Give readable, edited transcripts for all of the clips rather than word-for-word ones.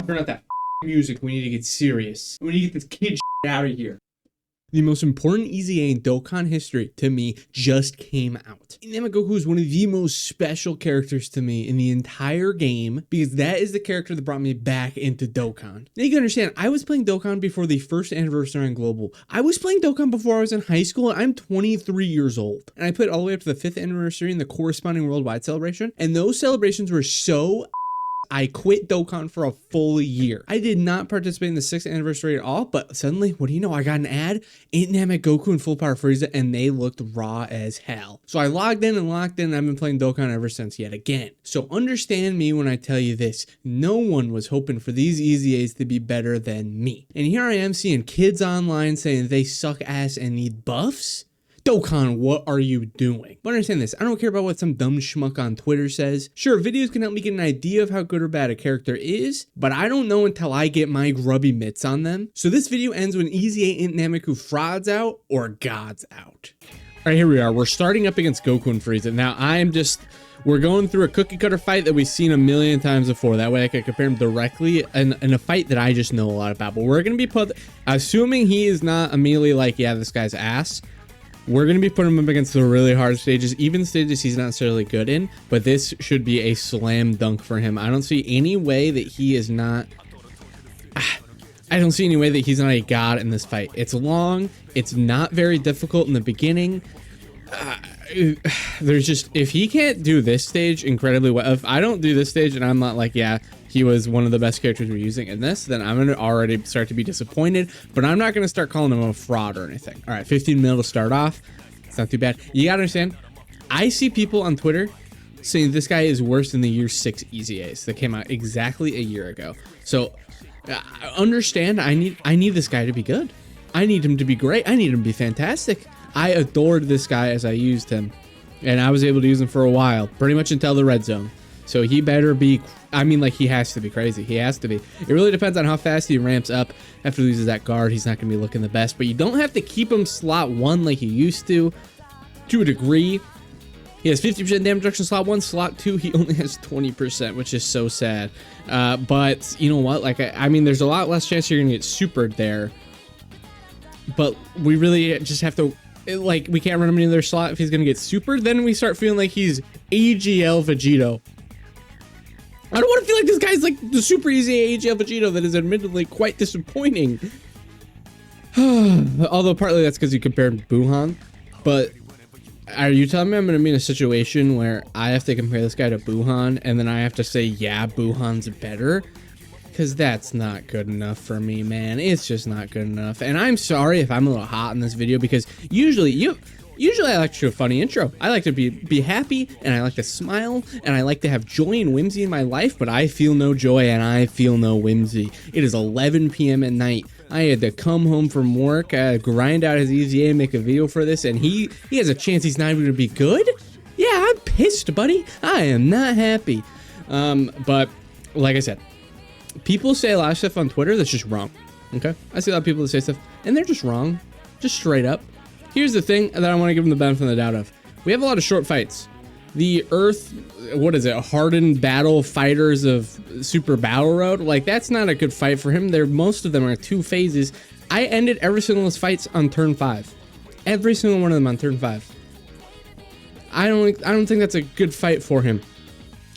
Turn out that music. We need to get serious. We need to get this kid out of here. The most important EZA in Dokkan history to me just came out. Goku is one of the most special characters to me in the entire game because that is the character that brought me back into Dokkan. Now you can understand, I was playing Dokkan before the first anniversary on Global. I was playing Dokkan before I was in high school and I'm 23 years old. And I played all the way up to the 5th anniversary and the corresponding worldwide celebration. And those celebrations were so I quit Dokkan for a full year. I did not participate in the 6th anniversary at all, but suddenly, what do you know? I got an ad, Dynamic Goku and Full Power Frieza, and they looked raw as hell. So I logged in and locked in, and I've been playing Dokkan ever since yet again. So understand me when I tell you this. No one was hoping for these EZAs to be better than me. And here I am seeing kids online saying they suck ass and need buffs. Dokkan, what are you doing? But understand this, I don't care about what some dumb schmuck on Twitter says. Sure, videos can help me get an idea of how good or bad a character is, but I don't know until I get my grubby mitts on them. So this video ends when EZA INT Nameku frauds out or gods out. All right, here we are. We're starting up against Goku and Frieza. Now, we're going through a cookie cutter fight that we've seen a million times before. That way I can compare them directly in a fight that I just know a lot about. But we're going to be assuming he is not immediately like, yeah, this guy's ass. We're going to be putting him up against the really hard stages, even stages he's not necessarily good in, but this should be a slam dunk for him. I don't see any way that he is not... I don't see any way that he's not a god in this fight. It's long. It's not very difficult in the beginning. There's just... If he can't do this stage incredibly well, if I don't do this stage and I'm not like, yeah, he was one of the best characters we're using in this, then I'm going to already start to be disappointed, but I'm not going to start calling him a fraud or anything. All right, 15 mil to start off. It's not too bad. You got to understand, I see people on Twitter saying this guy is worse than the year 6 EZAs that came out exactly a year ago. So understand, I need this guy to be good. I need him to be great. I need him to be fantastic. I adored this guy as I used him, and I was able to use him for a while, pretty much until the red zone. So he better be, I mean, like, he has to be crazy. He has to be. It really depends on how fast he ramps up. After he loses that guard, he's not going to be looking the best. But you don't have to keep him slot 1 like you used to a degree. He has 50% damage reduction slot 1. Slot 2, he only has 20%, which is so sad. But you know what? Like, I mean, there's a lot less chance you're going to get supered there. But we really just have to... Like, we can't run him in their slot if he's going to get supered. Then we start feeling like he's AGL Vegito. I don't want to feel like this guy's like the super easy AGL Vegito that is admittedly quite disappointing. Although partly that's because you compared him to Buhan. But are you telling me I'm going to be in a situation where I have to compare this guy to Buhan and then I have to say, yeah, Buhan's better? Because that's not good enough for me, man. It's just not good enough. And I'm sorry if I'm a little hot in this video because usually I like to do a funny intro. I like to be happy, and I like to smile, and I like to have joy and whimsy in my life, but I feel no joy and I feel no whimsy. It is 11 p.m. at night. I had to come home from work, grind out his EZA, make a video for this, and he has a chance he's not even going to be good? Yeah, I'm pissed, buddy. I am not happy. But like I said, people say a lot of stuff on Twitter that's just wrong, okay? I see a lot of people that say stuff, and they're just wrong, just straight up. Here's the thing that I want to give them the benefit of the doubt of. We have a lot of short fights. The Earth, what is it, hardened battle fighters of Super Battle Road? Like, that's not a good fight for him. Most of them are 2 phases. I ended every single one of those fights on turn 5. Every single one of them on turn 5. I don't think that's a good fight for him.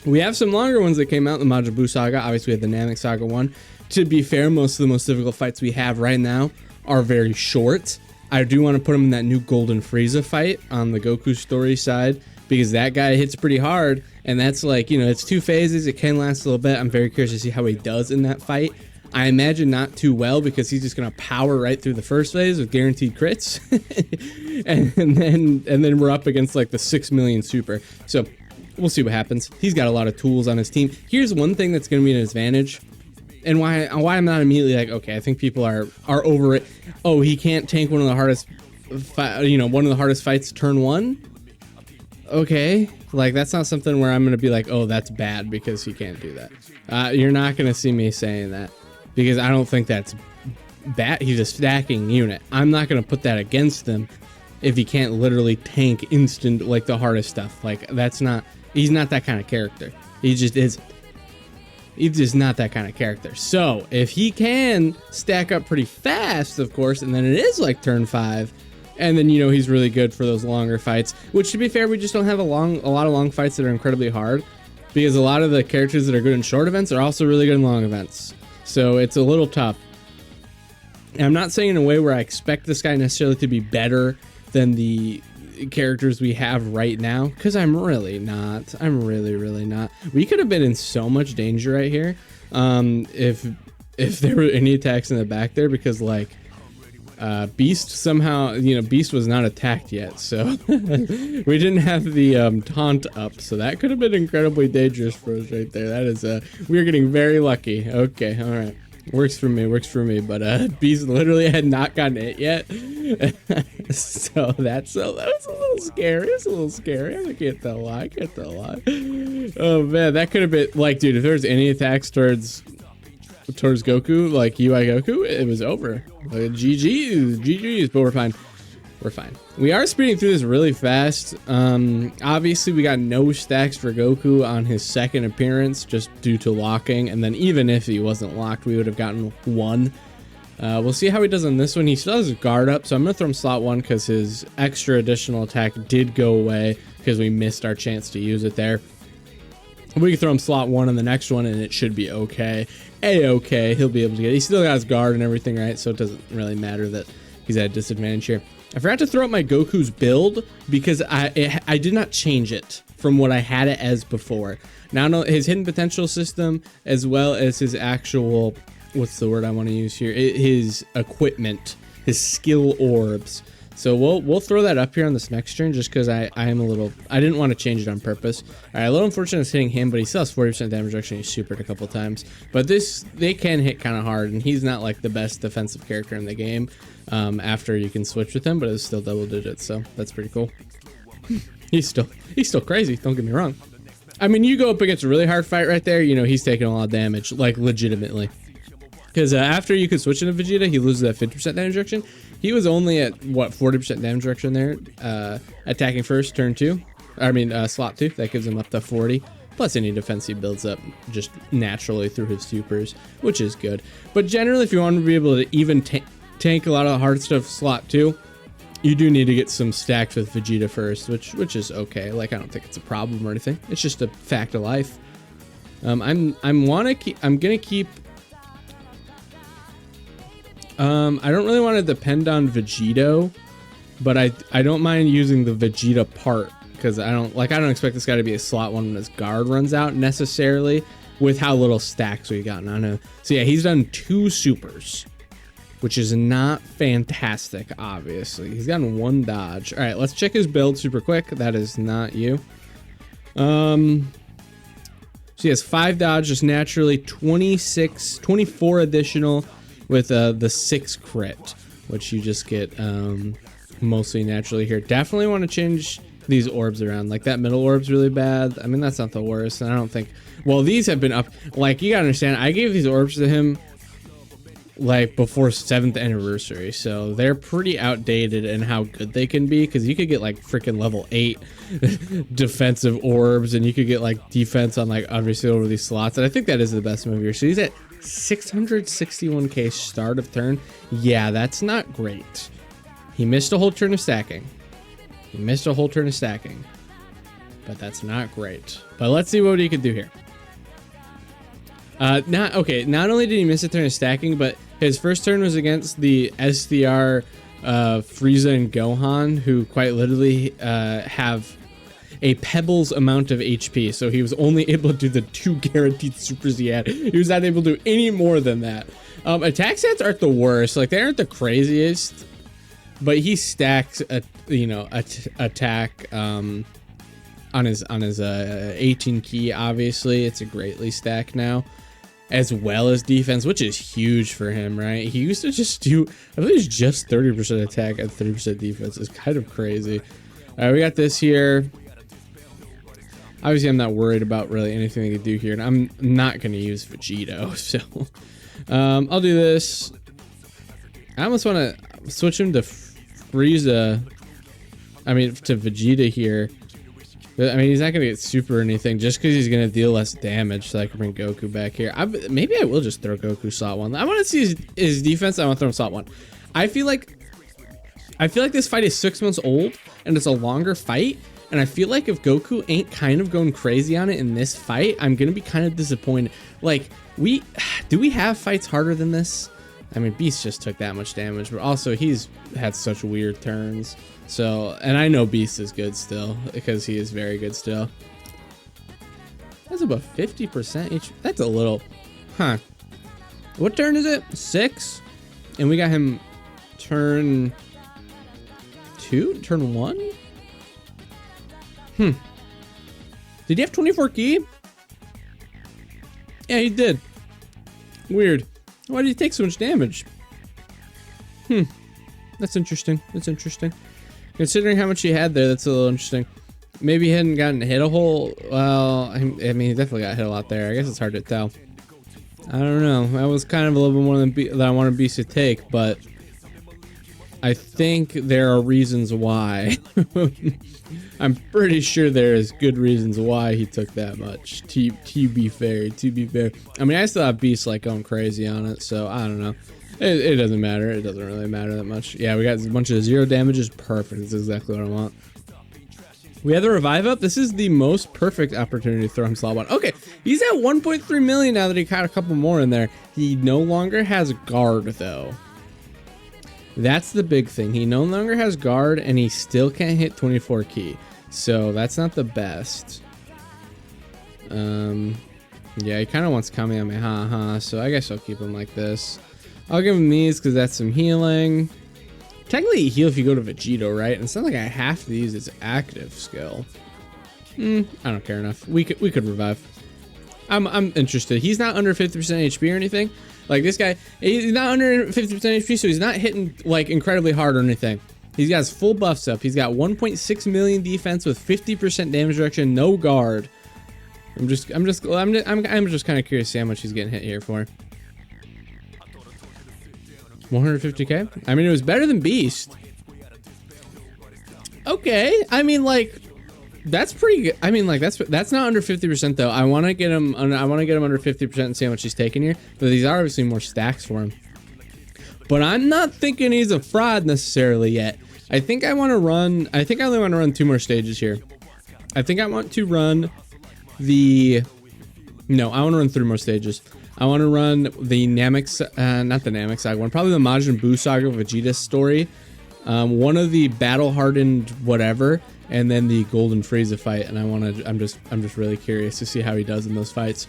We have some longer ones that came out in the Majin Buu Saga. Obviously, we have the Namek Saga one. To be fair, most of the most difficult fights we have right now are very short. I do want to put him in that new Golden Frieza fight on the Goku story side because that guy hits pretty hard, and that's like, you know, it's 2 phases. It can last a little bit. I'm very curious to see how he does in that fight. I imagine not too well because he's just going to power right through the first phase with guaranteed crits. and then we're up against like the 6 million super. So we'll see what happens. He's got a lot of tools on his team. Here's one thing that's going to be an advantage. And why I'm not immediately like, okay, I think people are over it. Oh, he can't tank one of the hardest, one of the hardest fights turn 1. Okay, like that's not something where I'm gonna be like, oh, that's bad because he can't do that. You're not gonna see me saying that because I don't think that's bad. He's a stacking unit. I'm not gonna put that against him if he can't literally tank instant like the hardest stuff. Like that's not. He's not that kind of character. He just is. He's just not that kind of character. So if he can stack up pretty fast, of course, and then it is like turn 5, and then, you know, he's really good for those longer fights, which, to be fair, we just don't have a lot of long fights that are incredibly hard, because a lot of the characters that are good in short events are also really good in long events. So it's a little tough. And I'm not saying in a way where I expect this guy necessarily to be better than the characters we have right now, because I'm really not. I'm really not. We could have been in so much danger right here if there were any attacks in the back there, because like Beast somehow, you know, Beast was not attacked yet, so we didn't have the taunt up, so that could have been incredibly dangerous for us right there. That is we're getting very lucky. Okay, all right, works for me, but Beast literally had not gotten it yet. So that was a little scary. It's a little scary. I can't tell a lie. Oh man, that could have been like, dude, if there was any attacks towards Goku, like UI Goku, it was over. GG's, but we're fine. We are speeding through this really fast. Obviously we got no stacks for Goku on his second appearance just due to locking, and then even if he wasn't locked, we would have gotten 1. We'll see how he does on this one. He still has his guard up, so I'm gonna throw him slot 1 because his extra additional attack did go away because we missed our chance to use it there. We can throw him slot 1 on the next one and it should be okay. A-okay, he'll be able to get it. He still got his guard and everything, right? So it doesn't really matter that he's at a disadvantage here. I forgot to throw up my Goku's build because I did not change it from what I had it as before. Now his hidden potential system, as well as his actual, what's the word I want to use here? His equipment, his skill orbs. So we'll throw that up here on this next turn just because I didn't want to change it on purpose. All right, a little unfortunate it's hitting him, but he still has 40% damage reduction. He's supered a couple times. But they can hit kind of hard, and he's not like the best defensive character in the game after you can switch with him, but it's still double digits, so that's pretty cool. He's still crazy, don't get me wrong. I mean, you go up against a really hard fight right there, you know, he's taking a lot of damage, like legitimately. Because after you could switch into Vegeta, he loses that 50% damage reduction. He was only at, what, 40% damage reduction there. Attacking first, turn 2. Slot 2. That gives him up to 40. Plus any defense he builds up just naturally through his supers, which is good. But generally, if you want to be able to even tank a lot of the hard stuff slot 2, you do need to get some stacks with Vegeta first, which is okay. Like, I don't think it's a problem or anything. It's just a fact of life. I'm gonna keep. I don't really want to depend on Vegito, but I don't mind using the Vegeta part because I don't expect this guy to be a slot 1 when his guard runs out necessarily with how little stacks we got on him. So yeah, he's done 2 supers, which is not fantastic, obviously. He's gotten 1 dodge. All right, let's check his build super quick. That is not you. So he has 5 dodge, just naturally 24 additional with the 6 crit, which you just get mostly naturally here. Definitely want to change these orbs around. Like, that middle orb's really bad. I mean, that's not the worst, and I don't think... Well, these have been up... Like, you gotta understand, I gave these orbs to him like before 7th anniversary, so they're pretty outdated in how good they can be, because you could get like freaking level 8 defensive orbs, and you could get like defense on like obviously over these slots, and I think that is the best move here. So he's at 661k start of turn. Yeah, that's not great. He missed a whole turn of stacking. But that's not great. But let's see what he can do here. Not only did he miss a turn of stacking, but his first turn was against the SDR Frieza and Gohan, who quite literally have a pebble's amount of HP. So he was only able to do the 2 guaranteed supers he had. He was not able to do any more than that. Attack stats aren't the worst. Like, they aren't the craziest, but he stacks attack on his 18 key. Obviously, it's a greatly stacked now, as well as defense, which is huge for him, right? He used to just do, I believe it's just 30% attack and 30% defense. It's kind of crazy. All right, we got this here. Obviously, I'm not worried about really anything they can do here, and I'm not going to use Vegito, so I'll do this. I almost want to switch him to Frieza, to Vegeta here, I mean, he's not gonna get super or anything just because he's gonna deal less damage. So I can bring Goku back here. Maybe I will just throw Goku slot 1. I want to see his defense. I want to throw him slot 1. I feel like this fight is 6 months old and it's a longer fight. And I feel like if Goku ain't kind of going crazy on it in this fight, I'm gonna be kind of disappointed. Like, do we have fights harder than this? I mean, Beast just took that much damage, but also he's had such weird turns. So, and I know Beast is good still because he is very good still. That's about 50% each. That's a little, huh? What turn is it? 6, and we got him turn 2, turn 1. Did he have 24 ki? Yeah, he did. Weird. Why did he take so much damage? That's interesting. That's interesting. Considering how much he had there, that's a little interesting. Maybe he hadn't gotten hit a whole... Well, I mean, he definitely got hit a lot there. I guess it's hard to tell. I don't know. That was kind of a little bit more than I wanted Beast to take, but... I think there are reasons why. I'm pretty sure there is good reasons why he took that much. To be fair. I mean, I still have Beast like going crazy on it, so I don't know. It doesn't matter. It doesn't really matter that much. Yeah, we got a bunch of 0 damages. Perfect. That's exactly what I want. We have the revive up. This is the most perfect opportunity to throw him slot 1. Okay, he's at 1.3 million now that he caught a couple more in there. He no longer has guard though. That's the big thing. He no longer has guard and he still can't hit 24 ki. So that's not the best. Yeah, he kind of wants Kamehameha, so I guess I'll keep him like this. I'll give him these because that's some healing. Technically, you heal if you go to Vegito, right? And it's not like I have to use its active skill. I don't care enough. We could revive. I'm interested. He's not under 50% HP or anything. Like this guy, he's not under 50% HP, so he's not hitting like incredibly hard or anything. He's got his full buffs up. He's got 1.6 million defense with 50% damage reduction, no guard. I'm just kind of curious to see how much he's getting hit here for. 150k. I mean, it was better than Beast. Okay, I mean, like, that's pretty good. I mean, like, that's not under 50% though. I want to get him. I want to get him under 50% and see how much he's taking here. But these are obviously more stacks for him. But I'm not thinking he's a fraud necessarily yet. I think I want to run. I think I only want to run 2 more stages here. I think I want to run the. No, I want to run 3 more stages. I want to run the Namek, not the Namek Saga one, probably the Majin Buu Saga Vegeta story. One of the battle hardened whatever, and then the Golden Frieza fight. And I'm just really curious to see how he does in those fights.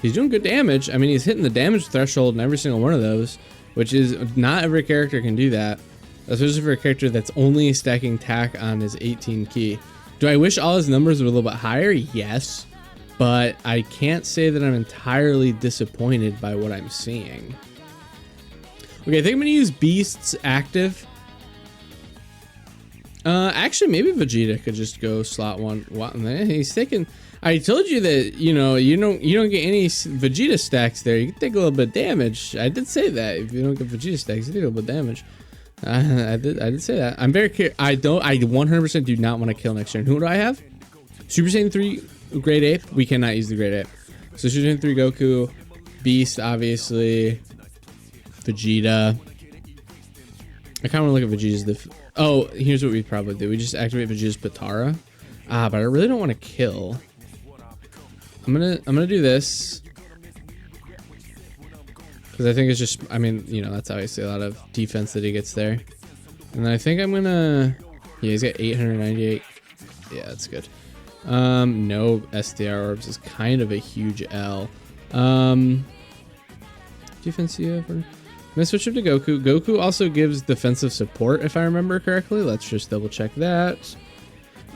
He's doing good damage. I mean, he's hitting the damage threshold in every single one of those, which is not every character can do that. Especially for a character that's only stacking tack on his 18 ki. Do I wish all his numbers were a little bit higher? Yes. But I can't say that I'm entirely disappointed by what I'm seeing. Okay, I think I'm gonna use Beast's active. Actually, maybe Vegeta could just go slot 1. Wow, man, he's taking. I told you that you don't get any Vegeta stacks there. You can take a little bit of damage. I did say that if you don't get Vegeta stacks, you take a little bit of damage. I did say that. I'm very curious. I 100% do not want to kill next turn. Who do I have? Super Saiyan 3 Great Ape. We cannot use the Great Ape. So Super Saiyan 3 Goku, Beast, obviously, Vegeta. I kind of want to look at Vegeta's. Oh, here's what we probably do. We just activate Vegeta's Patara. But I really don't want to kill. I'm gonna do this because I think it's just. I mean, that's obviously a lot of defense that he gets there. And then I think I'm gonna. Yeah, he's got 898. Yeah, that's good. No SDR orbs is kind of a huge L. Defense, yeah. I'm gonna switch him to Goku. Goku also gives defensive support, if I remember correctly. Let's just double check that.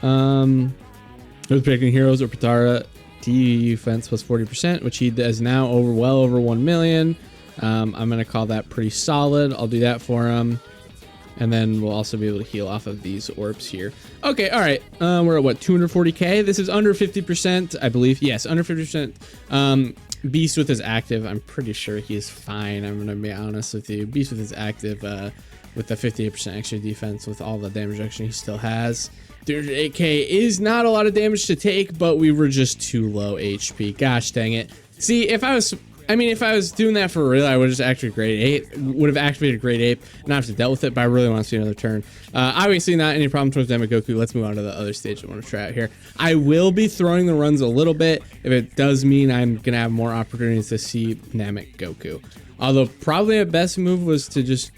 With picking heroes or Patara, defense plus 40%, which he is now well over 1 million. I'm gonna call that pretty solid. I'll do that for him. And then we'll also be able to heal off of these orbs here. Okay, all right. We're at what, 240k? This is under 50%, I believe. Yes, under 50%. Beast with his active, I'm pretty sure he is fine. I'm gonna be honest with you. Beast with his active, with the 58% extra defense, with all the damage reduction he still has, 38k is not a lot of damage to take, but we were just too low HP. Gosh dang it. See, if I was doing that for real, I would just activate grade 8, would have activated grade 8, not have to deal with it, but I really want to see another turn. Obviously not any problem towards Dynamic Goku. Let's move on to the other stage I want to try out here. I will be throwing the runs a little bit, if it does mean I'm going to have more opportunities to see Dynamic Goku. Although probably a best move was to just,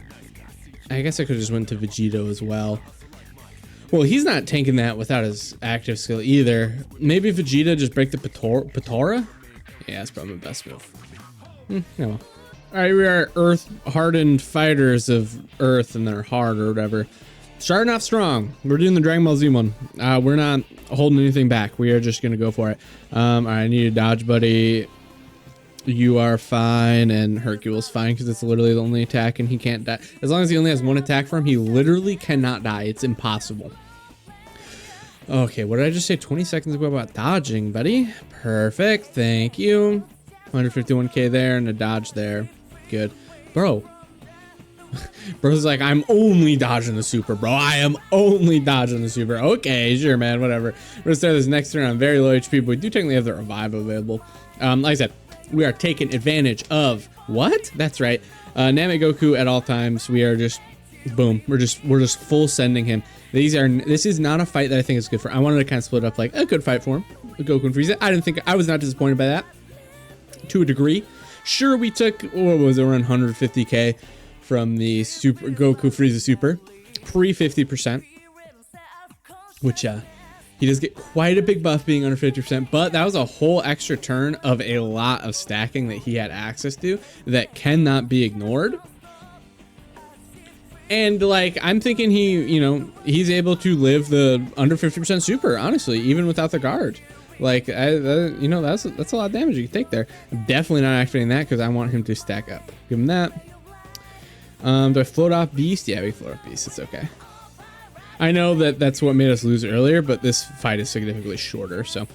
I guess I could have just went to Vegito as well. Well, he's not tanking that without his active skill either. Maybe Vegeta just break the Patora? Yeah, that's probably the best move. Oh well. All right, we are Earth-hardened fighters of Earth, and they're hard or whatever. Starting off strong. We're doing the Dragon Ball Z one. We're not holding anything back. We are just gonna go for it. All right, I need a dodge, buddy. You are fine, and Hercule's fine because it's literally the only attack, and he can't die. As long as he only has one attack for him, he literally cannot die. It's impossible. Okay, what did I just say 20 seconds ago about dodging, buddy? Perfect, thank you. 151k there and a dodge there. Good. Bro. Bro's like, I'm only dodging the super, bro. I am only dodging the super. Okay, sure, man, whatever. We're gonna start this next turn on very low HP, but we do technically have the revive available. Like I said, we are taking advantage of what? That's right. Namek Goku at all times. We are just boom. We're just full sending him. This is not a fight that I think is good for. I wanted to kind of split up like a good fight for him. Goku and Frieza. I was not disappointed by that. To a degree. Sure, we took what was it, around 150k from the Super Goku Frieza Super. Pre 50%. Which he does get quite a big buff being under 50%, but that was a whole extra turn of a lot of stacking that he had access to that cannot be ignored. And like, I'm thinking he's able to live the under 50% super, honestly, even without the guard. Like, that's a lot of damage you can take there. I'm definitely not activating that because I want him to stack up. Give him that. Do I float off Beast? Yeah, we float off Beast. It's okay. I know that's what made us lose earlier, but this fight is significantly shorter, so.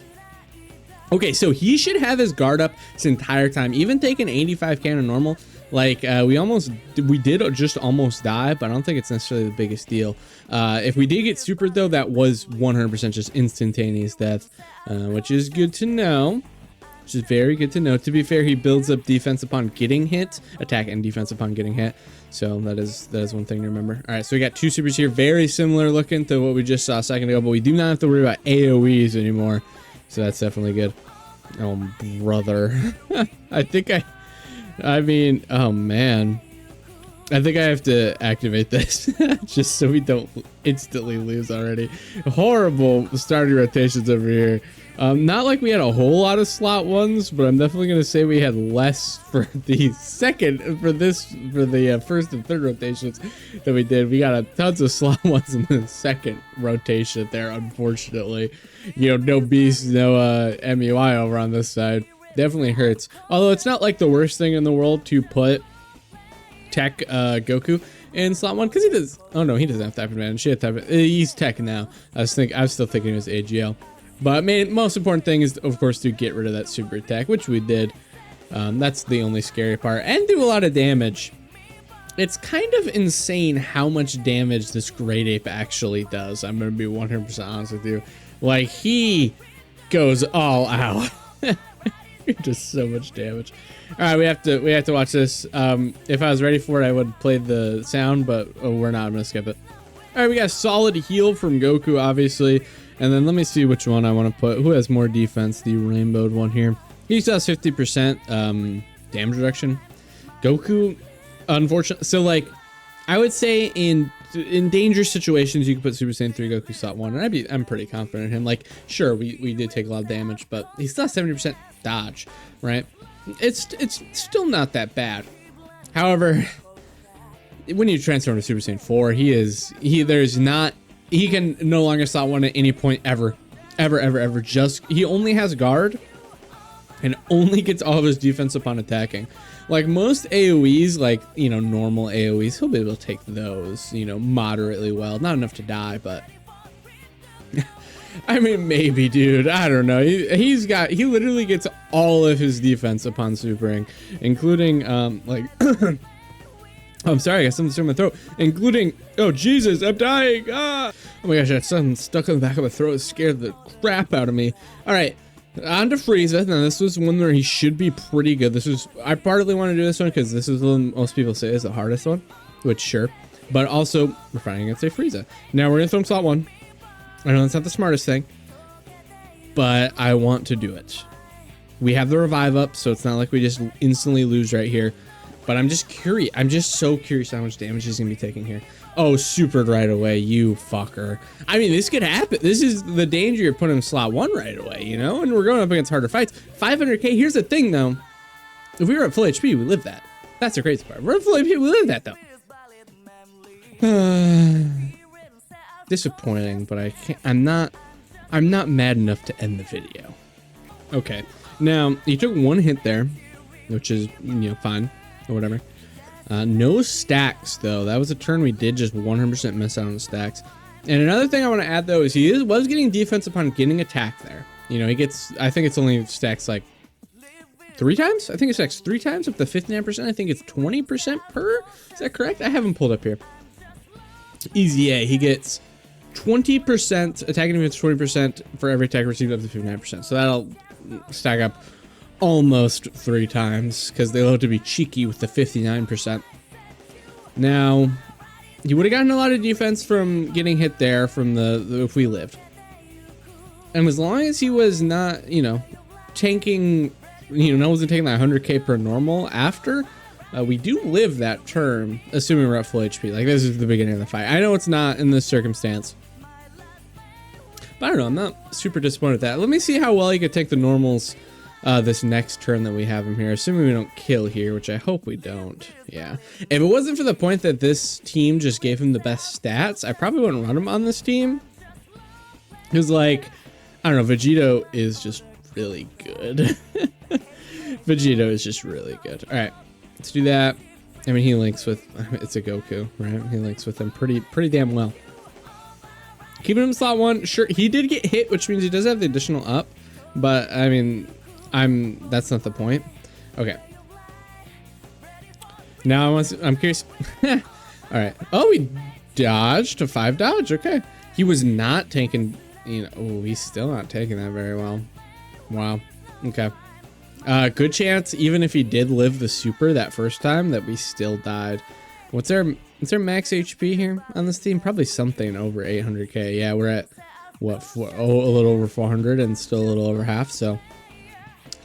Okay, so he should have his guard up this entire time, even taking 85k on normal. Like, we did just almost die, but I don't think it's necessarily the biggest deal. If we did get super though, that was 100% just instantaneous death, which is good to know. Which is very good to know. To be fair, he builds up defense upon getting hit, attack and defense upon getting hit. So that is one thing to remember. All right, so we got two supers here, very similar looking to what we just saw a second ago, but we do not have to worry about AoEs anymore. So that's definitely good. Oh, brother. Oh man. I think I have to activate this just so we don't instantly lose already. Horrible starting rotations over here. Not like we had a whole lot of slot ones, but I'm definitely going to say we had less for the first and third rotations than we did. We got tons of slot ones in the second rotation there, unfortunately. No Beast, no MUI over on this side. Definitely hurts. Although it's not like the worst thing in the world to put Tech Goku in slot 1 because he does. Oh no, he doesn't have type advantage. He's Tech now. I was still thinking it was AGL. But most important thing is, of course, to get rid of that super attack, which we did. That's the only scary part, and do a lot of damage. It's kind of insane how much damage this Great Ape actually does. I'm gonna be 100% honest with you. Like, he goes all out. Just so much damage. All right, we have to watch this. If I was ready for it, I would play the sound, but we're not. I'm gonna skip it. All right, we got a solid heal from Goku, obviously, and then let me see which one I want to put. Who has more defense? The rainbowed one here. He still has 50% damage reduction. Goku, unfortunately, so like, I would say in dangerous situations you can put Super Saiyan 3 Goku slot 1, and I'm pretty confident in him. Like, sure, we did take a lot of damage, but he still has 70% dodge, right? It's still not that bad. However, when you transform to Super Saiyan 4, he can no longer slot 1 at any point ever. Just, he only has guard and only gets all of his defense upon attacking. Like most AoEs, like, normal AoEs, he'll be able to take those, moderately well. Not enough to die, but I mean, maybe, dude. I don't know. He literally gets all of his defense upon supering, including, like, Oh, I'm sorry, I got something stuck in my throat, including, oh Jesus, I'm dying. Ah! Oh my gosh, I got something stuck in the back of my throat. It scared the crap out of me. All right, on to Frieza. Now this was one where he should be pretty good. This was, I partly want to do this one because this is the one most people say is the hardest one, which sure, but also we're fighting against a Frieza. Now we're gonna throw him slot 1. I know that's not the smartest thing, but I want to do it. We have the revive up, so it's not like we just instantly lose right here. But I'm just curious. I'm just so curious how much damage he's gonna be taking here. Oh, supered right away, you fucker. I mean, this could happen. This is the danger of putting him slot 1 right away, you know? And we're going up against harder fights. 500k, here's the thing though. If we were at full HP, we live that. That's the crazy part. We're at full HP, we live that though. Disappointing, but I can't, I'm not mad enough to end the video. Okay, now he took 1 hit there, which is, you know, fine. Or whatever. No stacks though. That was a turn we did just 100% miss out on the stacks. And another thing I want to add though is he was getting defense upon getting attack there. You know, he gets, I think it's only stacks like 3 times. I think it stacks 3 times up to 59%. I think it's 20% per. Is that correct? I have him pulled up here. EZA, he gets 20% attacking defense, 20% for every attack received up to 59%. So that'll stack up almost 3 times because they love to be cheeky with the 59%. Now, he would have gotten a lot of defense from getting hit there from the if we lived. And as long as he was not, you know, tanking, you know, wasn't taking that 100k per normal after, we do live that turn, assuming we're at full HP. Like, this is the beginning of the fight. I know it's not in this circumstance, but I don't know. I'm not super disappointed with that. Let me see how well he could take the normals this next turn that we have him here, assuming we don't kill here, which I hope we don't. Yeah, if it wasn't for the point that this team just gave him the best stats, I probably wouldn't run him on this team, because, like, I don't know, Vegito is just really good. Vegito is just really good. All right, let's do that. I mean, he links with, it's a Goku, right? He links with him pretty damn well. Keeping him slot 1, sure, he did get hit, which means he does have the additional up, but I mean, that's not the point. Okay. Now I'm curious. All right. Oh, he dodged to 5 dodge. Okay. He was not taking, you know, oh, he's still not taking that very well. Wow. Okay. Good chance, even if he did live the super that first time, that we still died. What's our max HP here on this team? Probably something over 800k. Yeah, we're at what, a little over 400 and still a little over half. So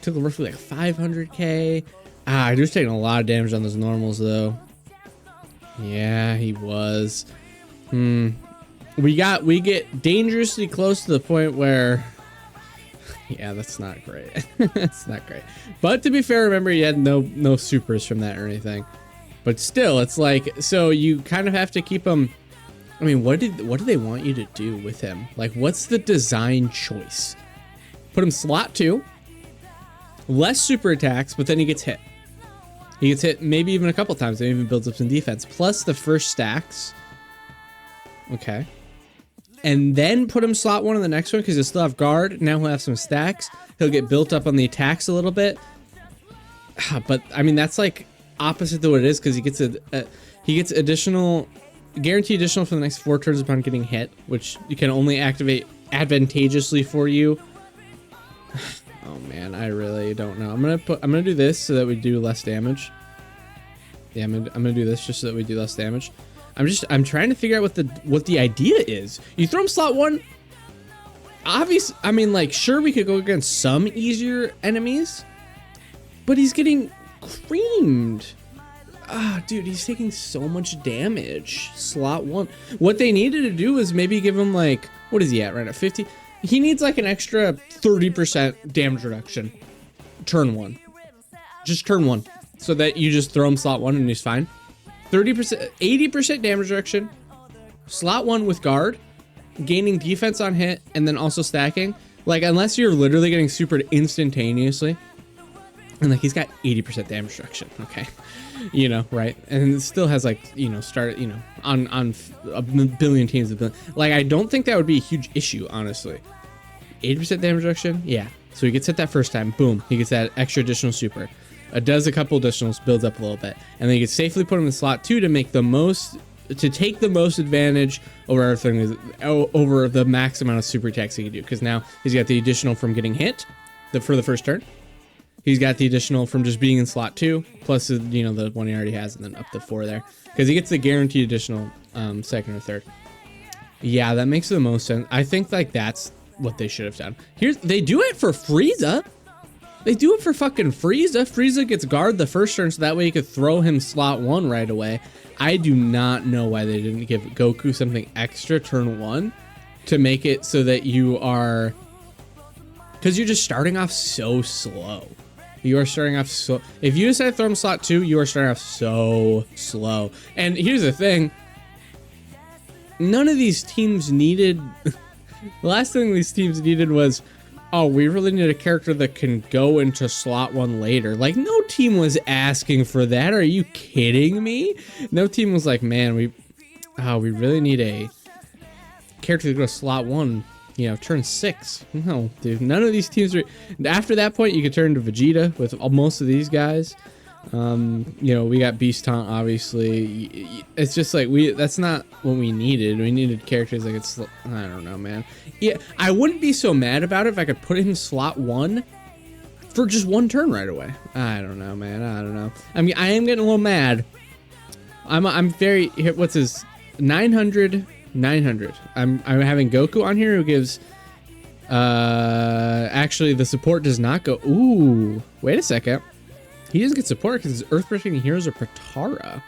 took roughly like 500k. He was taking a lot of damage on those normals though. Yeah, he was. We get dangerously close to the point where, yeah, that's not great. That's not great. But to be fair, remember, he had no supers from that or anything. But still, it's like, so you kind of have to keep him. I mean, what do they want you to do with him? Like, what's the design choice? Put him slot 2. Less super attacks, but then he gets hit. He gets hit maybe even a couple times. It even builds up some defense. Plus the first stacks. Okay. And then put him slot 1 on the next one because he'll still have guard. Now he'll have some stacks. He'll get built up on the attacks a little bit. But I mean, that's like opposite to what it is because he gets additional, guaranteed additional for the next 4 turns upon getting hit, which you can only activate advantageously for you. Oh man, I really don't know. I'm gonna do this so that we do less damage. Yeah, I'm gonna do this just so that we do less damage. I'm trying to figure out what the idea is. You throw him slot 1. Obviously, I mean, like, sure, we could go against some easier enemies, but he's getting creamed. Dude, he's taking so much damage. Slot 1. What they needed to do is maybe give him, like, what is he at right now? 50. He needs like an extra 30% damage reduction. Turn 1. Just turn 1. So that you just throw him slot 1 and he's fine. 30%, 80% damage reduction. Slot 1 with guard. Gaining defense on hit and then also stacking. Like, unless you're literally getting supered instantaneously. And like, he's got 80% damage reduction. Okay. You know, right? And it still has like, you know, on a billion teams. Like, I don't think that would be a huge issue, honestly. 80% damage reduction? Yeah. So he gets hit that first time. Boom. He gets that extra additional super. does a couple additionals, builds up a little bit, and then you can safely put him in slot 2 to make the most, to take the most advantage over everything, over the max amount of super attacks he can do. Because now he's got the additional from getting hit for the first turn. He's got the additional from just being in slot 2, plus you know the one he already has, and then up to 4 there, because he gets the guaranteed additional second or third. Yeah, that makes the most sense. I think like that's what they should have done. They do it for Frieza. They do it for fucking Frieza. Frieza gets guard the first turn, so that way you could throw him slot 1 right away. I do not know why they didn't give Goku something extra turn 1 to make it so that you are, because you're just starting off so slow. You are starting off so, if you decide to throw him slot 2, you are starting off so slow. And here's the thing, none of these teams needed, the last thing these teams needed was, oh, we really need a character that can go into slot 1 later. Like, no team was asking for that. Are you kidding me? No team was like, man, we really need a character to go to slot 1, you know, turn 6. No, dude, none of these teams are. After that point, you could turn to Vegeta with most of these guys. You know, we got Beast Taunt, obviously. It's just like, that's not what we needed. We needed characters like I don't know, man. Yeah, I wouldn't be so mad about it if I could put him in slot 1 for just 1 turn right away. I don't know, man. I don't know. I mean, I am getting a little mad. I'm very, what's his 900. I'm having Goku on here who gives, actually the support does not go. Ooh, wait a second. He doesn't get support because his Earth-Breaking Heroes are Potara.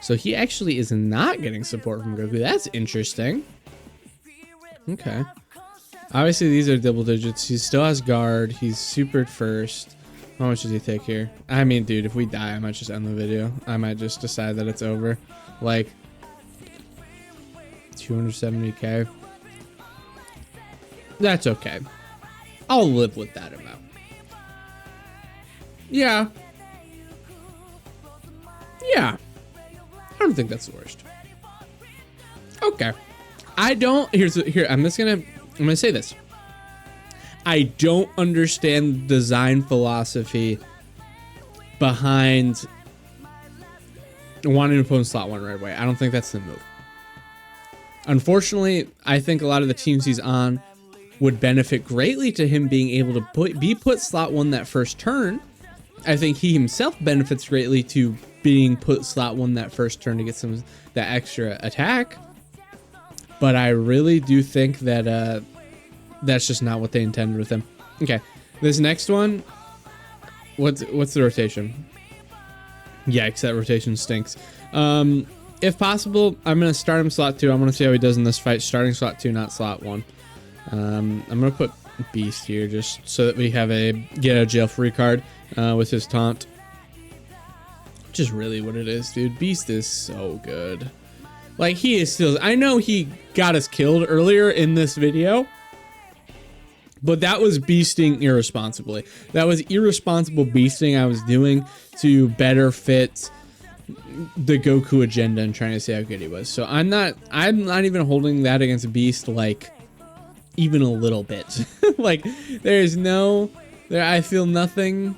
So he actually is not getting support from Goku. That's interesting. Okay. Obviously, these are double digits. He still has guard. He's supered first. How much does he take here? I mean, dude, if we die, I might just end the video. I might just decide that it's over. Like, 270k. That's okay. I'll live with that amount. Yeah. Yeah. I don't think that's the worst. Okay. I'm gonna say this. I don't understand the design philosophy behind wanting to put in slot 1 right away. I don't think that's the move. Unfortunately, I think a lot of the teams he's on would benefit greatly to him being able to be put slot 1 that first turn. I think he himself benefits greatly to being put slot 1 that first turn to get that extra attack. But I really do think that that's just not what they intended with him. Okay, this next one, what's the rotation? Yikes, that rotation stinks. If possible, I'm gonna start him slot 2. I want to see how he does in this fight, starting slot 2, not slot 1. I'm gonna put Beast here just so that we have a get out of jail free card with his taunt, which is really what it is, dude. Beast is so good. Like, he is still, I know he got us killed earlier in this video, but that was beasting irresponsibly. That was irresponsible beasting I was doing to better fit the Goku agenda and trying to see how good he was. So I'm not even holding that against Beast, like, even a little bit. Like, there's no, I feel nothing.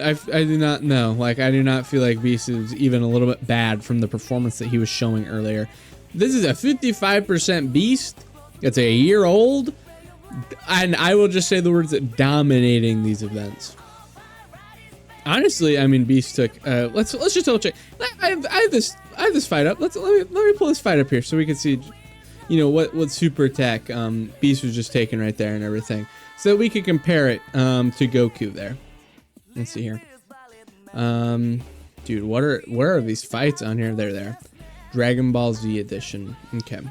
I do not know. Like, I do not feel like Beast is even a little bit bad from the performance that he was showing earlier. This is a 55% Beast. It's a year old. And I will just say the words dominating these events. Honestly, I mean, Beast took, let's just double check. I have this fight up. Let me pull this fight up here so we can see, you know, what super attack Beast was just taking right there and everything, so that we can compare it to Goku there. Let's see here. Dude, where are these fights on here? They're there. Dragon Ball Z edition. Okay.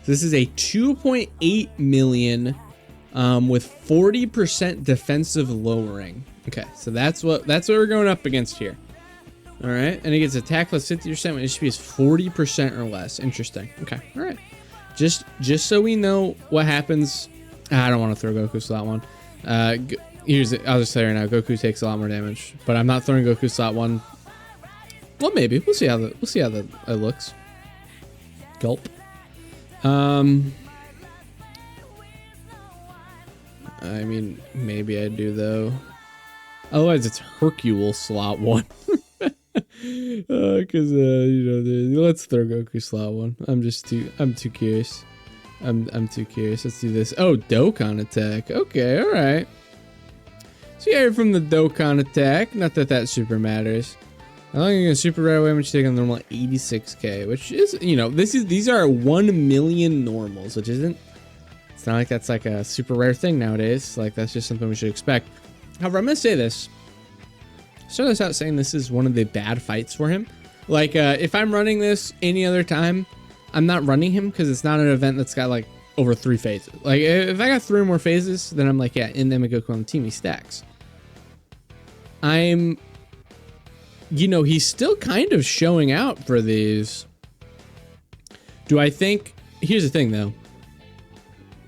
This is a 2.8 million with 40% defensive lowering. Okay, so that's what we're going up against here. All right, and it gets attack plus 50% when HP is 40% or less. Interesting. Okay, all right. Just so we know what happens. I don't want to throw Goku slot 1. I'll just say right now, Goku takes a lot more damage, but I'm not throwing Goku slot 1. Well, maybe we'll see how that looks. Gulp. I mean, maybe I do though. Otherwise, it's Hercule slot 1. Because let's throw Goku slot 1. I'm too curious. I'm too curious. Let's do this. Oh, Dokkan attack. Okay, all right. So yeah, from the Dokkan attack. Not that that super matters. How long are you gonna super right away when you take on normal 86k, which is, these are 1 million normals, which isn't. It's not like that's like a super rare thing nowadays. Like that's just something we should expect. However, I'm gonna say this. Start this out saying this is one of the bad fights for him. Like, if I'm running this any other time, I'm not running him because it's not an event that's got like over 3 phases. Like, if I got 3 more phases, then I'm like, yeah, in them and Goku on the team, he stacks. He's still kind of showing out for these. Do I think? Here's the thing, though.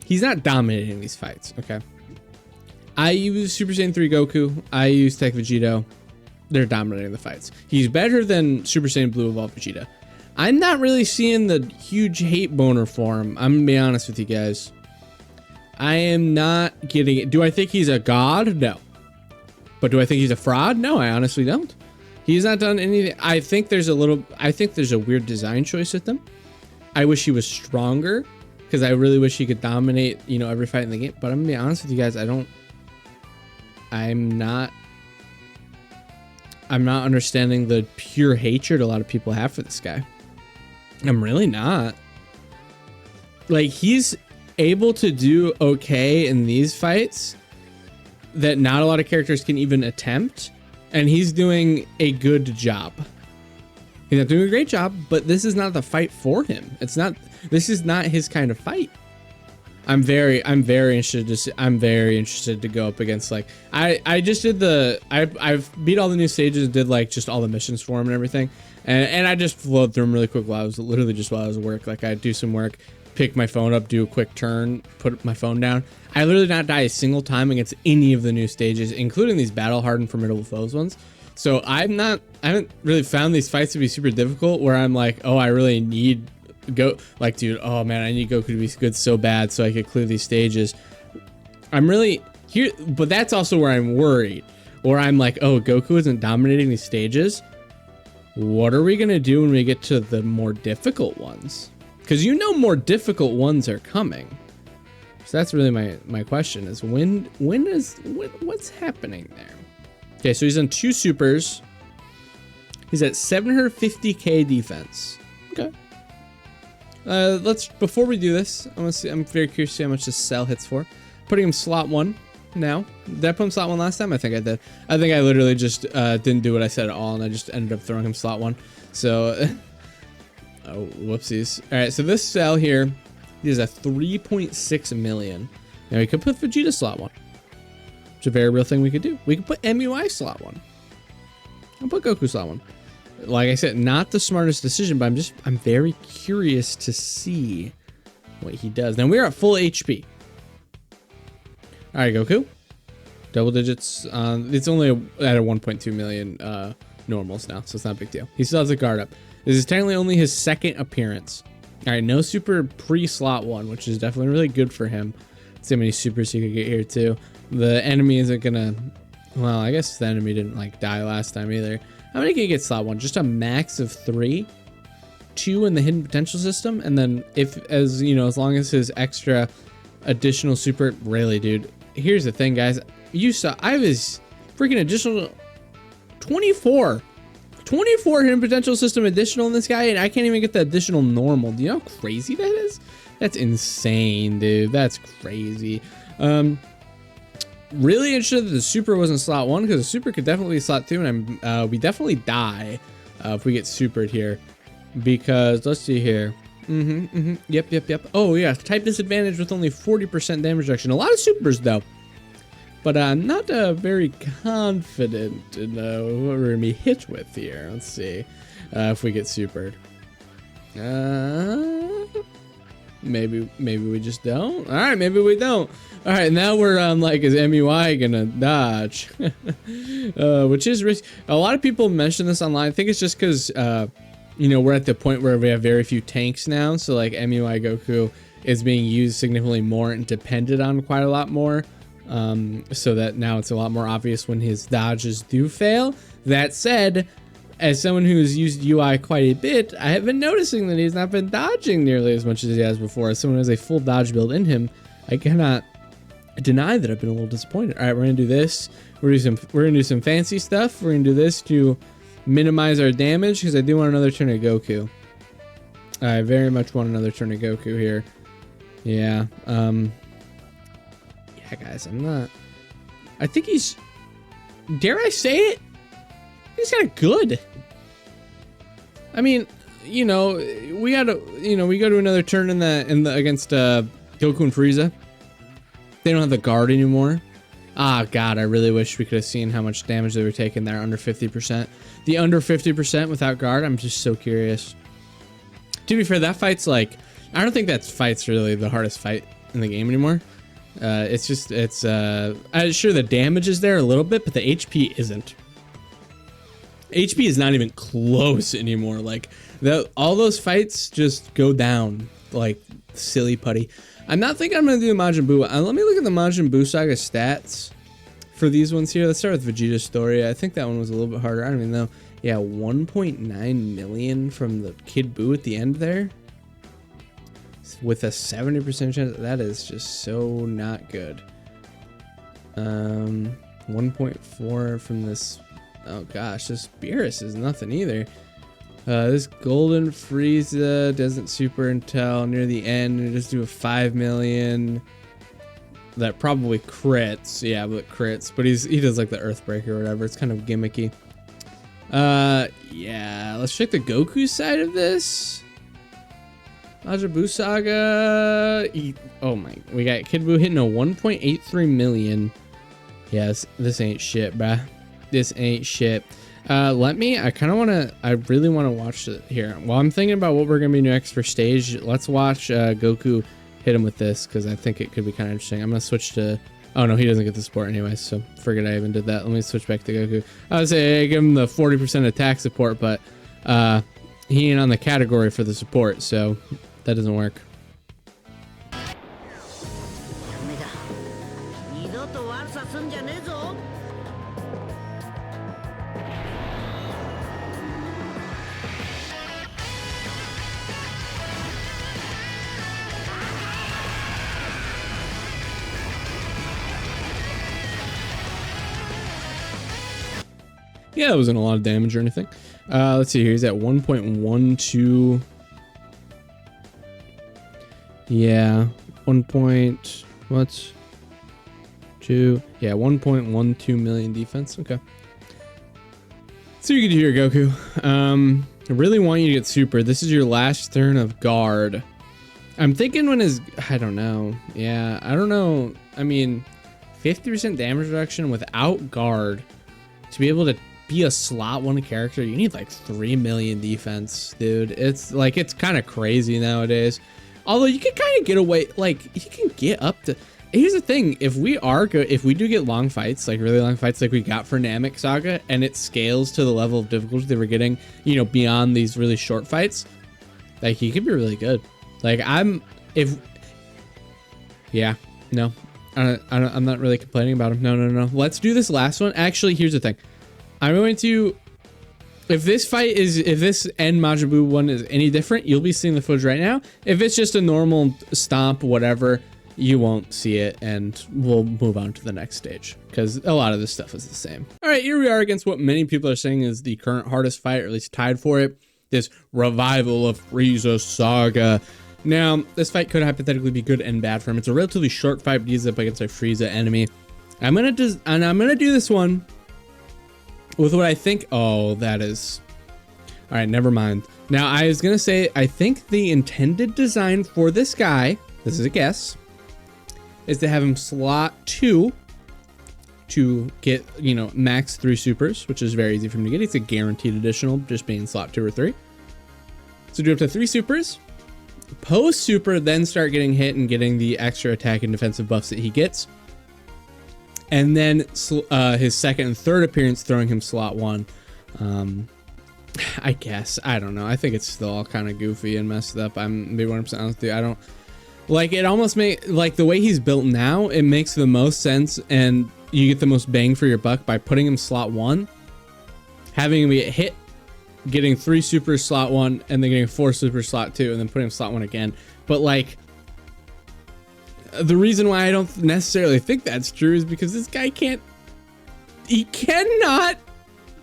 He's not dominating these fights. Okay. I use Super Saiyan 3 Goku. I use Tech Vegito. They're dominating the fights. He's better than Super Saiyan Blue Evolved Vegeta. I'm not really seeing the huge hate boner for him. I'm gonna be honest with you guys. I am not getting it. Do I think he's a god? No. But do I think he's a fraud? No, I honestly don't. He's not done anything. I think there's a weird design choice with him. I wish he was stronger because I really wish he could dominate, every fight in the game. But I'm gonna be honest with you guys. I'm not understanding the pure hatred a lot of people have for this guy. I'm really not. Like, he's able to do okay in these fights that not a lot of characters can even attempt, and he's doing a good job. He's not doing a great job, but this is not the fight for him. This is not his kind of fight. I'm very interested to go up against, like, I just did I've beat all the new stages and did like just all the missions for him and everything, and I just flowed through them really quick while I was at work. Like, I'd do some work, pick my phone up, do a quick turn, put my phone down. I literally did not die a single time against any of the new stages, including these battle hardened formidable foes ones. So I haven't really found these fights to be super difficult where I'm like, oh, I really need dude, oh man, I need Goku to be good so bad so I could clear these stages. I'm really here, but that's also where I'm worried, or I'm like, oh, Goku isn't dominating these stages. What are we gonna do when we get to the more difficult ones? Because more difficult ones are coming. So that's really my question is what's happening there? Okay, so he's on 2 supers. He's at 750k defense. Okay. Before we do this, I'm very curious to see how much this cell hits for. Putting him slot 1 now. Did I put him slot 1 last time? I think I did. I think I literally just didn't do what I said at all, and I just ended up throwing him slot 1. So, oh, whoopsies. All right, so this cell here is a 3.6 million. Now we could put Vegeta slot 1. It's a very real thing we could do. We could put MUI slot 1. I'll put Goku slot 1. Like I said, not the smartest decision, but I'm very curious to see what he does. Now we're at full HP. All right, Goku. Double digits. It's only at a 1.2 million normals now, so it's not a big deal. He still has a guard up. This is technically only his 2nd appearance. All right, no super pre-slot 1, which is definitely really good for him. Let's see how many supers he could get here too. The enemy isn't gonna. Well, I guess the enemy didn't like die last time either. How many can you get slot 1? Just a max of 3, 2 in the hidden potential system, and then as long as his extra additional super. Really, dude. Here's the thing, guys. You saw I have his freaking additional 24 hidden potential system additional in this guy, and I can't even get the additional normal. Do you know how crazy that is? That's insane, dude. That's crazy. Really interested that the super wasn't slot 1, because the super could definitely be slot 2, and we definitely die if we get supered here, because let's see here. Yep. Oh yeah, type disadvantage with only 40% damage reduction. A lot of supers though, but I'm not very confident in what we're gonna be hit with here. Let's see if we get supered. Maybe we just don't. All right, maybe we don't. All right, now we're on like, is MUI gonna dodge? Which is risky. A lot of people mention this online. I think it's just because we're at the point where we have very few tanks now, so like MUI Goku is being used significantly more and depended on quite a lot more. so that now it's a lot more obvious when his dodges do fail. That said, as someone who's used UI quite a bit, I have been noticing that he's not been dodging nearly as much as he has before. As someone who has a full dodge build in him, I cannot deny that I've been a little disappointed. All right, we're gonna do this. We're gonna do some fancy stuff. We're gonna do this to minimize our damage because I do want another turn of Goku. I very much want another turn of Goku here. Yeah. Yeah, guys, I think he's, dare I say it? He's kind of good. I mean, you know, we go to another turn in the against Goku and Frieza. They don't have the guard anymore. Ah, God, I really wish we could have seen how much damage they were taking there, under 50%. The under 50% without guard, I'm just so curious. To be fair, that fight's like, I don't think that fight's really the hardest fight in the game anymore. I'm sure the damage is there a little bit, but the HP isn't. HP is not even close anymore. Like, all those fights just go down like silly putty. I'm not thinking I'm going to do the Majin Buu. Let me look at the Majin Buu Saga stats for these ones here. Let's start with Vegeta's story. I think that one was a little bit harder. I don't even know. Yeah, 1.9 million from the Kid Buu at the end there. With a 70% chance. That is just so not good. 1.4 from this. Oh gosh, this Beerus is nothing either. This Golden Frieza doesn't super until near the end. We just do a 5 million. That probably crits. Yeah, but crits. But he does like the Earthbreaker or whatever. It's kind of gimmicky. Yeah, let's check the Goku side of this. Majin Buu Saga. Oh my, we got Kid Buu hitting a 1.83 million. Yes, this ain't shit, bruh. This ain't shit. I really want to watch it here. While I'm thinking about what we're going to be next for stage, let's watch Goku hit him with this, because I think it could be kind of interesting. I'm going to switch to, oh no, he doesn't get the support anyway, so forget I even did that. Let me switch back to Goku. I would say I give him the 40% attack support, but he ain't on the category for the support, so that doesn't work. Yeah, that wasn't a lot of damage or anything. Let's see here. He's at 1.12. Yeah, 1.2. Yeah, 1.12 million defense. Okay. So you get here, Goku. I really want you to get super. This is your last turn of guard. I'm thinking when his, I don't know. Yeah, I don't know. I mean, 50% damage reduction without guard to be able to be a slot one character, you need like 3 million defense, dude. It's like, it's kind of crazy nowadays. Although you can kind of get away, like you can get up to, here's the thing, if we do get long fights, like really long fights like we got for Namek Saga, and it scales to the level of difficulty that we're getting, you know, beyond these really short fights, like he could be really good. Like I'm not really complaining about him. No. Let's do this last one. Actually, here's the thing. I'm going to, if this end Majin Buu one is any different, you'll be seeing the footage right now. If it's just a normal stomp, whatever, you won't see it, and we'll move on to the next stage, because a lot of this stuff is the same. All right, here we are against what many people are saying is the current hardest fight, or at least tied for it, this revival of Frieza Saga. Now, this fight could hypothetically be good and bad for him. It's a relatively short fight, but he's up against a Frieza enemy. I'm gonna do this one with what I think, oh, that is, all right, never mind. Now, I was gonna say, I think the intended design for this guy, this is a guess, is to have him slot 2 to get, you know, max 3 supers, which is very easy for him to get. It's a guaranteed additional, just being slot 2 or 3. So do up to 3 supers. Post super, then start getting hit and getting the extra attack and defensive buffs that he gets. And then his second and third appearance, throwing him slot 1. I guess, I don't know. I think it's still all kind of goofy and messed up. I'm gonna be 100% honest with you. Like it almost like the way he's built now, it makes the most sense, and you get the most bang for your buck by putting him slot 1, having him get hit, getting 3 super slot 1, and then getting 4 super slot 2, and then putting him slot 1 again. But like, the reason why I don't necessarily think that's true is because this guy he cannot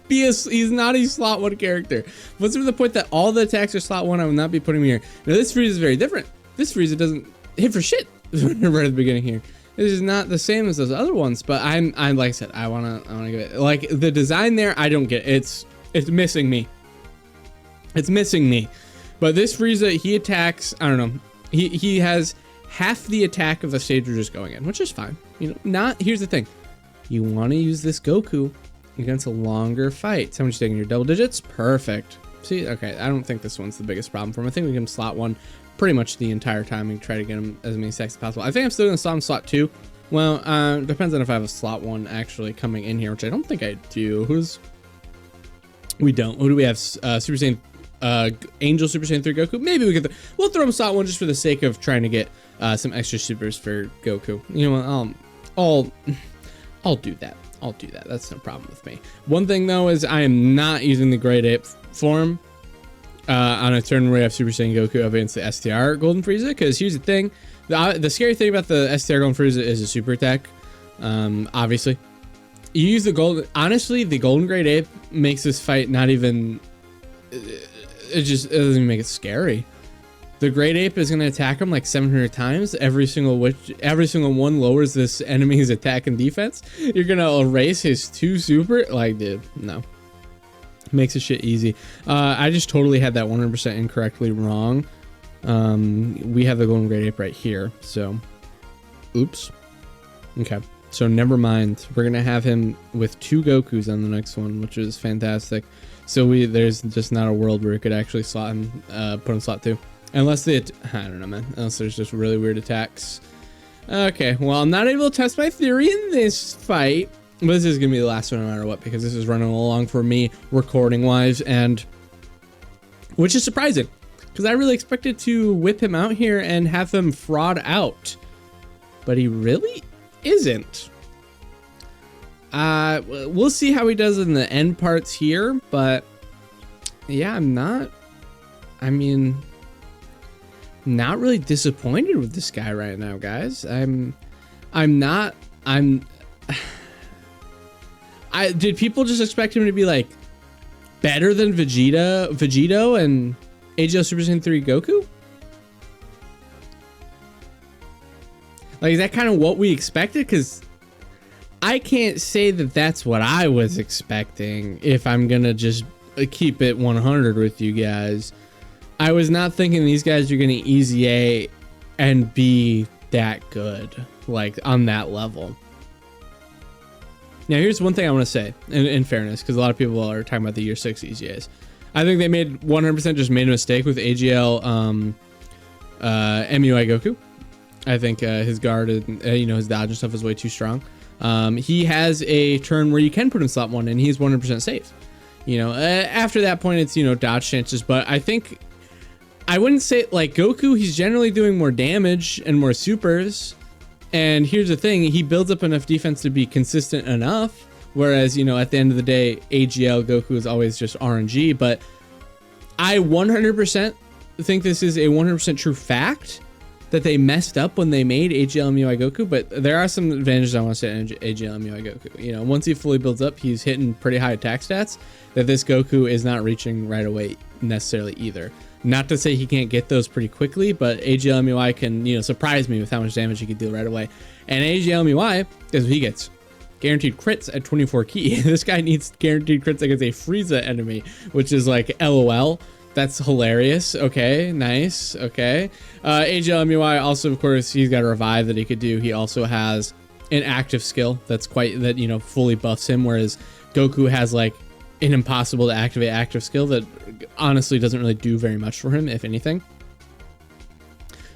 be he's not a slot 1 character. What's the point that all the attacks are slot 1? I will not be putting him here. Now this Frieza is very different. This Frieza doesn't hit for shit right at the beginning here. This is not the same as those other ones, but I'm like I said, I wanna give it, like, the design there, I don't get it. It's missing me. It's missing me. But this Frieza, he attacks, I don't know, he has half the attack of the stage we're just going in, which is fine. You know, here's the thing. You want to use this Goku against a longer fight. How much you taking your double digits? Perfect. See, okay, I don't think this one's the biggest problem for him. I think we can slot 1 pretty much the entire time and try to get him as many stacks as possible. I think I'm still gonna slot him slot 2. Well, depends on if I have a slot 1 actually coming in here, which I don't think I do. We don't. Who do we have? Super Saiyan, Angel Super Saiyan 3 Goku. Maybe we'll throw him slot 1 just for the sake of trying to get some extra supers for Goku. You know what? I'll do that. I'll do that. That's no problem with me. One thing though is I am not using the Great Ape form on a turn where I have Super Saiyan Goku against the STR Golden Frieza, because here's the thing. The scary thing about the STR Golden Frieza is a super attack. Obviously. You use the golden... Honestly, the Golden Great Ape makes this fight not even... It doesn't even make it scary. The Great Ape is going to attack him like 700 times. Every single one lowers this enemy's attack and defense. You're going to erase his 2 super... Like, dude, no. Makes the shit easy. I just totally had that 100% incorrectly wrong. We have the Golden Great Ape right here, so oops. Okay, so never mind. We're gonna have him with 2 Gokus on the next one, which is fantastic. So there's just not a world where it could actually slot him, put him slot 2, unless I don't know, man. Unless there's just really weird attacks. Okay, well, I'm not able to test my theory in this fight. But this is going to be the last one no matter what, because this is running along for me recording wise, and which is surprising because I really expected to whip him out here and have him fraud out, but he really isn't. We'll see how he does in the end parts here, but yeah, not really disappointed with this guy right now, guys. Did people just expect him to be like better than Vegito and AGL Super Saiyan 3 Goku? Like, is that kind of what we expected? Because I can't say that that's what I was expecting if I'm gonna just keep it 100 with you guys. I was not thinking these guys are gonna EZA and be that good, like on that level. Now, here's one thing I want to say, in fairness, because a lot of people are talking about the year 6 EZAs. I think they 100% just made a mistake with AGL MUI Goku. I think his guard and his dodge and stuff is way too strong. He has a turn where you can put him slot 1 and he's 100% safe. After that point, it's dodge chances. But I think I wouldn't say like Goku. He's generally doing more damage and more supers. And here's the thing, he builds up enough defense to be consistent enough. Whereas, at the end of the day, AGL Goku is always just RNG. But I 100% think this is a 100% true fact that they messed up when they made AGL MUI Goku. But there are some advantages I want to say in AGL MUI Goku. Once he fully builds up, he's hitting pretty high attack stats that this Goku is not reaching right away necessarily either. Not to say he can't get those pretty quickly, but AGL MUI can, surprise me with how much damage he can deal right away. And AGL MUI is what he gets. Guaranteed crits at 24 key. This guy needs guaranteed crits against a Frieza enemy, which is like LOL. That's hilarious. Okay, nice. Okay. AGL MUI also, of course, he's got a revive that he could do. He also has an active skill that's fully buffs him, whereas Goku has like an impossible to activate active skill that honestly doesn't really do very much for him, if anything.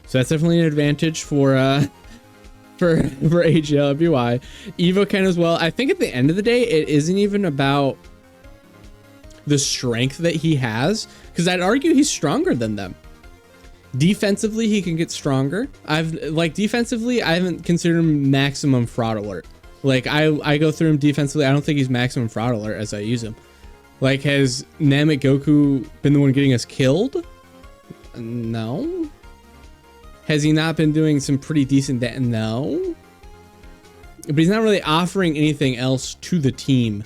So that's definitely an advantage for AGL MUI. Evo can as well. I think at the end of the day, it isn't even about the strength that he has, because I'd argue he's stronger than them. Defensively, he can get stronger. Defensively, I haven't considered him maximum fraud alert. Like, I go through him defensively. I don't think he's maximum fraud alert as I use him. Like, has Namek Goku been the one getting us killed? No. Has he not been doing some pretty decent no. But he's not really offering anything else to the team.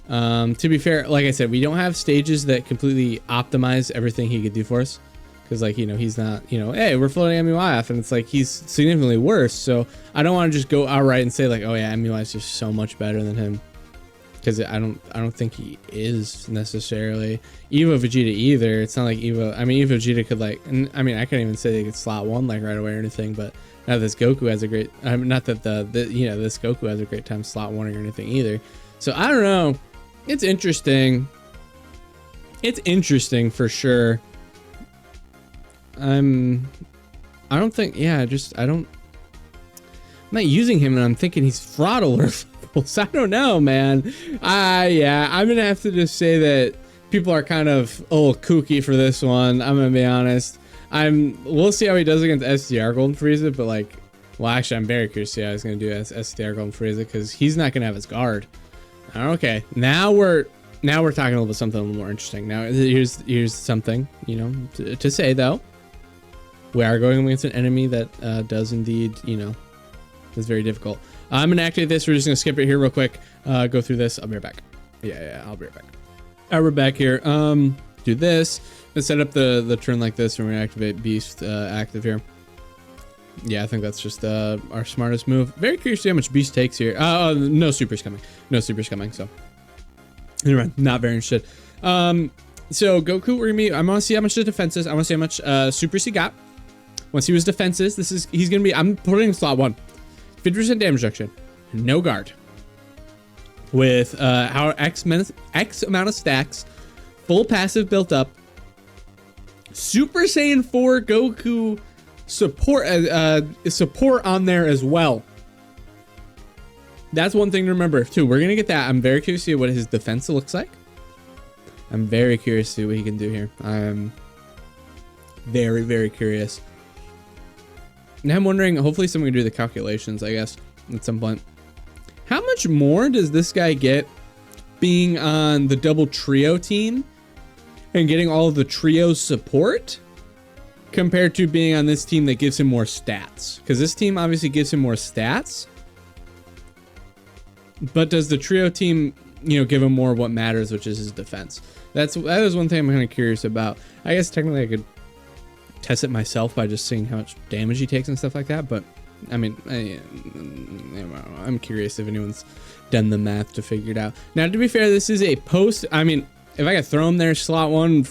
To be fair, like I said, we don't have stages that completely optimize everything he could do for us. Because, like, you know, he's not, you know, hey, we're floating MUI off, and it's like he's significantly worse. So I don't want to just go outright and say, like, oh yeah, MUI is just so much better than him. Because I don't think he is necessarily. Evo Vegeta either. It's not like Evo. I mean, Evo Vegeta could, like, I mean, I can't even say they could slot one like right away or anything. But not that this Goku has a great. Not that this Goku has a great time slot one or anything either. So I don't know. It's interesting. It's interesting for sure. I don't think, yeah, I'm not using him and I'm thinking he's fraud alert. So I don't know, man. Yeah, I'm gonna have to just say that people are kind of a little kooky for this one. I'm gonna be honest. We'll see how he does against SDR Golden Frieza, but like, well, actually, I'm very curious to see how he's gonna do as SDR Golden Frieza because he's not gonna have his guard. Okay, now we're talking a little bit something a little more interesting. Now here's something, you know, to say though. We are going against an enemy that does indeed, you know, is very difficult. I'm gonna activate this. We're just gonna skip it here real quick. Go through this. I'll be right back. Yeah, I'll be right back. All right, we're back here. Do this. Let's set up the turn like this, and we're gonna activate Beast active here. Yeah, I think that's just our smartest move. Very curious to see how much Beast takes here. No supers coming. No supers coming. So anyway, not very interested. So Goku, I want to see how much the defenses. I want to see how much supers he got. Once he was defenses, he's gonna be. I'm putting slot 1, 50% damage reduction, no guard, with how X amount of stacks, full passive built up, Super Saiyan 4 Goku support on there as well. That's one thing to remember too. We're gonna get that. I'm very curious to see what his defense looks like. I'm very curious to see what he can do here. I'm very, very curious. Now I'm wondering, hopefully someone can do the calculations, I guess, at some point. How much more does this guy get being on the double trio team and getting all of the trio support compared to being on this team that gives him more stats? Because this team obviously gives him more stats. But does the trio team, you know, give him more of what matters, which is his defense? That is one thing I'm kind of curious about. I guess technically I could test it myself by just seeing how much damage he takes and stuff like that, but I mean, I'm curious if anyone's done the math to figure it out. Now, to be fair, this is a post. I mean, if I could throw him there, slot 1,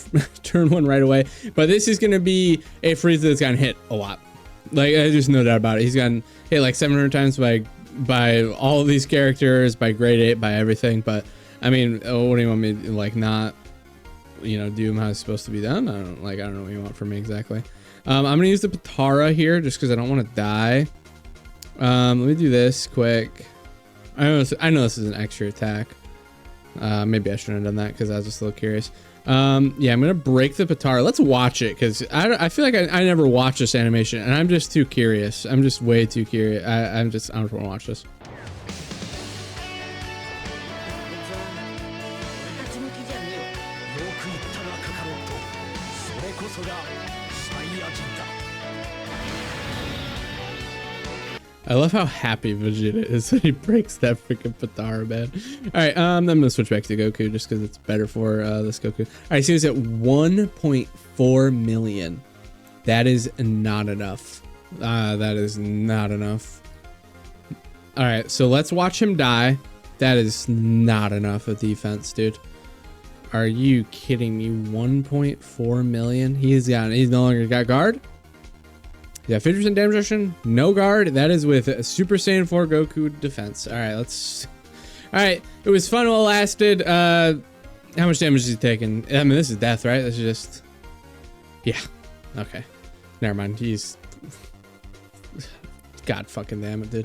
turn 1 right away, but this is going to be a Frieza that's gotten hit a lot. Like, there's no doubt about it. He's gotten hit like 700 times by all of these characters, by grade 8, by everything. But I mean, what do you want me to, like, not, you know, do him how it's supposed to be done? I don't know what you want from me exactly. I'm gonna use the Patara here just because I don't want to die. Let me do this quick. I know this is an extra attack. Maybe I shouldn't have done that because I was just a little curious. Yeah, I'm gonna break the Patara. Let's watch it because I feel like I never watched this animation and I'm just too curious. I'm just way too curious. I don't want to watch this. I love how happy Vegeta is when he breaks that freaking Patara, man. All right, I'm gonna switch back to Goku just because it's better for this Goku. All right, so he's at 1.4 million. That is not enough. That is not enough. All right, so let's watch him die. That is not enough of defense, dude. Are you kidding me? 1.4 million. He's no longer got guard. Yeah, 50% damage reduction, no guard. That is with a Super Saiyan 4 Goku defense. All right, all right, it was fun while it lasted. How much damage is he taking? I mean, this is death, right? This is just, yeah. Okay, never mind. He's, God fucking damn it, dude.